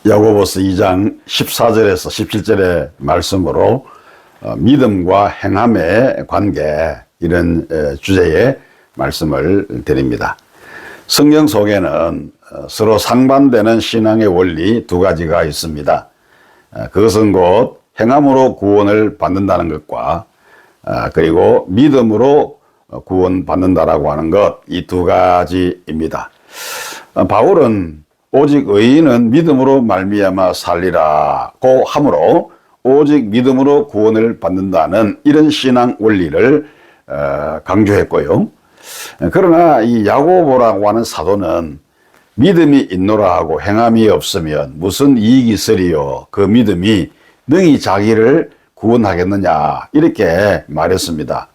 야고보서 2장 14절에서 17절의 말씀으로 믿음과 행함의 관계, 이런 주제의 말씀을 드립니다. 성경 속에는 서로 상반되는 신앙의 원리 두 가지가 있습니다. 그것은 곧 행함으로 구원을 받는다는 것과 그리고 믿음으로 구원받는다라고 하는 것, 이 두 가지입니다. 바울은 오직 의인은 믿음으로 말미암아 살리라고 하므로 오직 믿음으로 구원을 받는다는 이런 신앙 원리를 강조했고요. 그러나 이 야고보라고 하는 사도는 믿음이 있노라 하고 행함이 없으면 무슨 이익이 있으리요, 그 믿음이 능히 자기를 구원하겠느냐, 이렇게 말했습니다.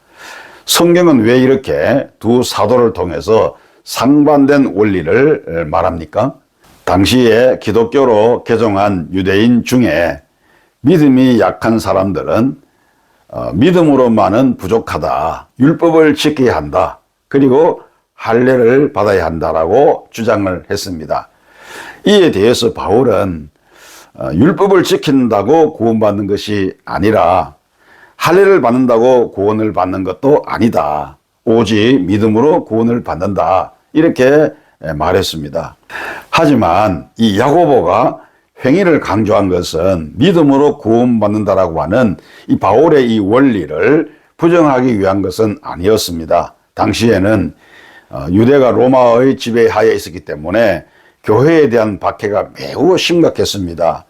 성경은 왜 이렇게 두 사도를 통해서 상반된 원리를 말합니까? 당시에 기독교로 개종한 유대인 중에 믿음이 약한 사람들은 믿음으로만은 부족하다, 율법을 지켜야 한다, 그리고 할례를 받아야 한다라고 주장을 했습니다. 이에 대해서 바울은 율법을 지킨다고 구원받는 것이 아니라 할례를 받는다고 구원을 받는 것도 아니다, 오직 믿음으로 구원을 받는다, 이렇게 말했습니다. 하지만 이 야고보가 행위를 강조한 것은 믿음으로 구원받는다라고 하는 이 바울의 이 원리를 부정하기 위한 것은 아니었습니다. 당시에는 유대가 로마의 지배하에 있었기 때문에 교회에 대한 박해가 매우 심각했습니다.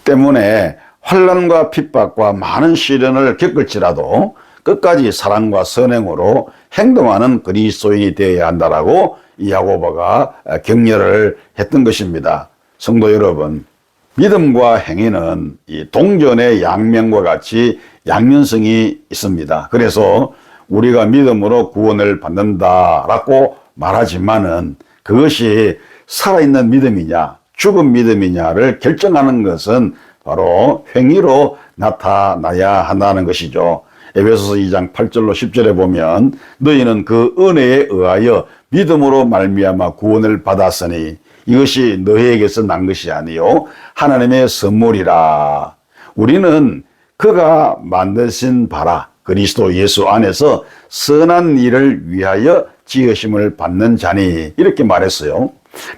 때문에 환난과 핍박과 많은 시련을 겪을지라도 끝까지 사랑과 선행으로 행동하는 그리스도인이 되어야 한다라고 이 야고보가 격려를 했던 것입니다. 성도 여러분, 믿음과 행위는 이 동전의 양면과 같이 양면성이 있습니다. 그래서 우리가 믿음으로 구원을 받는다라고 말하지만은 그것이 살아있는 믿음이냐 죽은 믿음이냐를 결정하는 것은 바로 행위로 나타나야 한다는 것이죠. 에베소서 2장 8절로 10절에 보면 너희는 그 은혜에 의하여 믿음으로 말미암아 구원을 받았으니 이것이 너희에게서 난 것이 아니요 하나님의 선물이라. 우리는 그가 만드신 바라 그리스도 예수 안에서 선한 일을 위하여 지으심을 받는 자니, 이렇게 말했어요.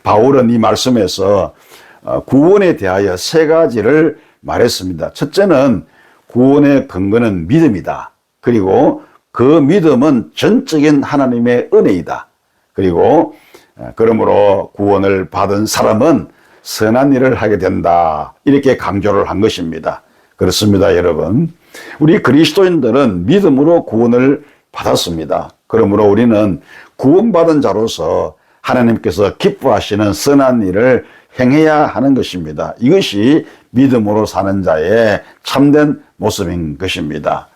바울은 이 말씀에서 구원에 대하여 세 가지를 말했습니다. 첫째는 구원의 근거는 믿음이다. 그리고 그 믿음은 전적인 하나님의 은혜이다. 그리고 그러므로 구원을 받은 사람은 선한 일을 하게 된다, 이렇게 강조를 한 것입니다. 그렇습니다, 여러분. 우리 그리스도인들은 믿음으로 구원을 받았습니다. 그러므로 우리는 구원받은 자로서 하나님께서 기뻐하시는 선한 일을 행해야 하는 것입니다. 이것이 믿음으로 사는 자의 참된 모습인 것입니다.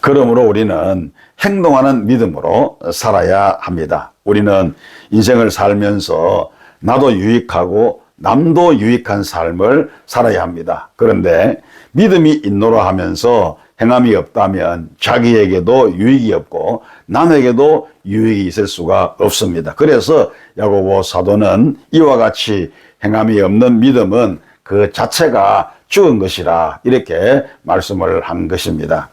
그러므로 우리는 행동하는 믿음으로 살아야 합니다. 우리는 인생을 살면서 나도 유익하고 남도 유익한 삶을 살아야 합니다. 그런데 믿음이 있노라 하면서 행함이 없다면 자기에게도 유익이 없고 남에게도 유익이 있을 수가 없습니다. 그래서 야고보 사도는 이와 같이 행함이 없는 믿음은 그 자체가 죽은 것이라, 이렇게 말씀을 한 것입니다.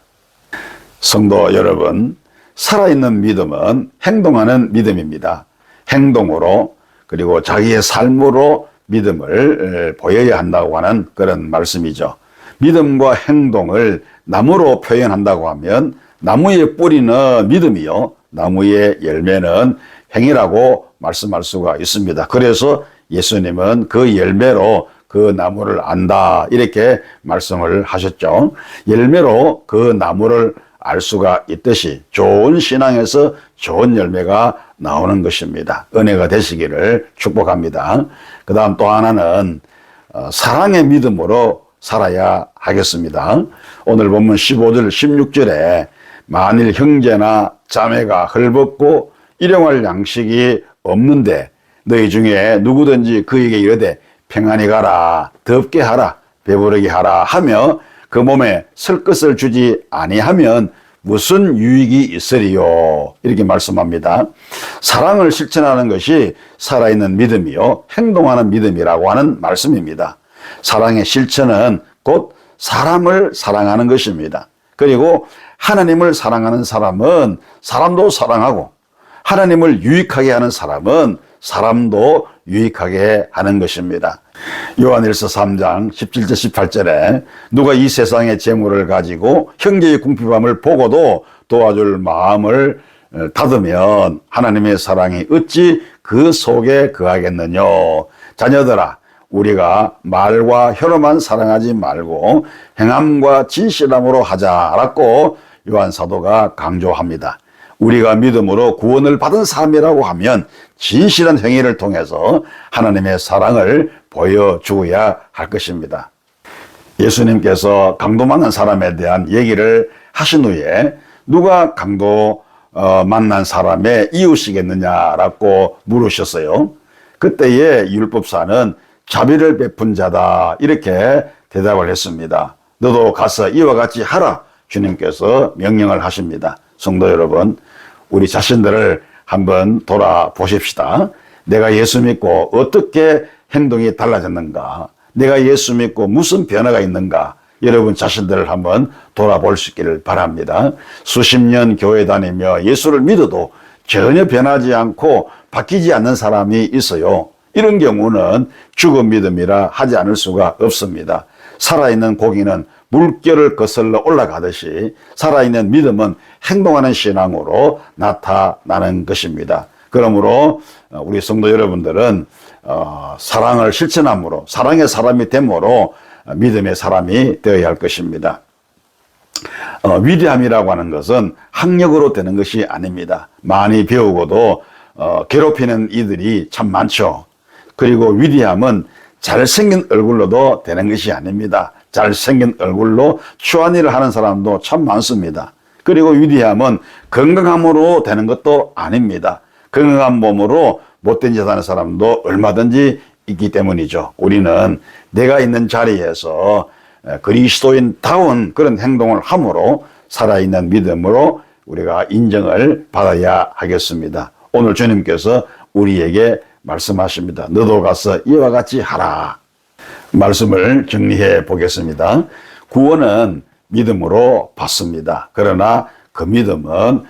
성도 여러분, 살아있는 믿음은 행동하는 믿음입니다. 행동으로 그리고 자기의 삶으로 믿음을 보여야 한다고 하는 그런 말씀이죠. 믿음과 행동을 나무로 표현한다고 하면 나무의 뿌리는 믿음이요, 나무의 열매는 행위라고 말씀할 수가 있습니다. 그래서 예수님은 그 열매로 그 나무를 안다, 이렇게 말씀을 하셨죠. 열매로 그 나무를 알 수가 있듯이 좋은 신앙에서 좋은 열매가 나오는 것입니다. 은혜가 되시기를 축복합니다. 그 다음 또 하나는 사랑의 믿음으로 살아야 하겠습니다. 오늘 본문 15절 16절에 만일 형제나 자매가 헐벗고 일용할 양식이 없는데 너희 중에 누구든지 그에게 이르되 평안히 가라, 덥게 하라, 배부르게 하라 하며 그 몸에 쓸 것을 주지 아니하면 무슨 유익이 있으리요? 이렇게 말씀합니다. 사랑을 실천하는 것이 살아있는 믿음이요, 행동하는 믿음이라고 하는 말씀입니다. 사랑의 실천은 곧 사람을 사랑하는 것입니다. 그리고 하나님을 사랑하는 사람은 사람도 사랑하고, 하나님을 유익하게 하는 사람은 사람도 유익하게 하는 것입니다. 요한일서 3장 17절 18절에 누가 이 세상의 재물을 가지고 형제의 궁핍함을 보고도 도와줄 마음을 닫으면 하나님의 사랑이 어찌 그 속에 거하겠느냐. 자녀들아, 우리가 말과 혀로만 사랑하지 말고 행함과 진실함으로 하자라고 요한 사도가 강조합니다. 우리가 믿음으로 구원을 받은 사람이라고 하면 진실한 행위를 통해서 하나님의 사랑을 보여주어야 할 것입니다. 예수님께서 강도 만난 사람에 대한 얘기를 하신 후에 누가 강도 만난 사람의 이웃이겠느냐라고 물으셨어요. 그때의 율법사는 자비를 베푼 자다, 이렇게 대답을 했습니다. 너도 가서 이와 같이 하라, 주님께서 명령을 하십니다. 성도 여러분, 우리 자신들을 한번 돌아보십시다. 내가 예수 믿고 어떻게 행동이 달라졌는가? 내가 예수 믿고 무슨 변화가 있는가? 여러분 자신들을 한번 돌아볼 수 있기를 바랍니다. 수십 년 교회 다니며 예수를 믿어도 전혀 변하지 않고 바뀌지 않는 사람이 있어요. 이런 경우는 죽은 믿음이라 하지 않을 수가 없습니다. 살아있는 고기는 물결을 거슬러 올라가듯이 살아있는 믿음은 행동하는 신앙으로 나타나는 것입니다. 그러므로 우리 성도 여러분들은 사랑을 실천함으로, 사랑의 사람이 됨으로 믿음의 사람이 되어야 할 것입니다. 위대함이라고 하는 것은 학력으로 되는 것이 아닙니다. 많이 배우고도 괴롭히는 이들이 참 많죠. 그리고 위대함은 잘생긴 얼굴로도 되는 것이 아닙니다. 잘생긴 얼굴로 추한 일을 하는 사람도 참 많습니다. 그리고 위대함은 건강함으로 되는 것도 아닙니다. 건강한 몸으로 못된 짓 하는 사람도 얼마든지 있기 때문이죠. 우리는 내가 있는 자리에서 그리스도인다운 그런 행동을 함으로 살아있는 믿음으로 우리가 인정을 받아야 하겠습니다. 오늘 주님께서 우리에게 말씀하십니다. 너도 가서 이와 같이 하라. 말씀을 정리해 보겠습니다. 구원은 믿음으로 받습니다. 그러나 그 믿음은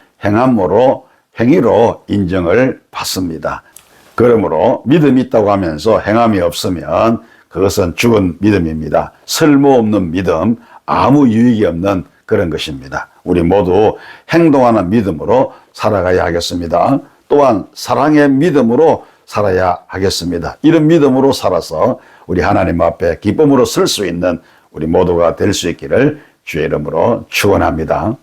행위로 인정을 받습니다. 그러므로 믿음이 있다고 하면서 행함이 없으면 그것은 죽은 믿음입니다. 쓸모없는 믿음, 아무 유익이 없는 그런 것입니다. 우리 모두 행동하는 믿음으로 살아가야 하겠습니다. 또한 사랑의 믿음으로 살아야 하겠습니다. 이런 믿음으로 살아서 우리 하나님 앞에 기쁨으로 설 수 있는 우리 모두가 될 수 있기를 주의 이름으로 축원합니다.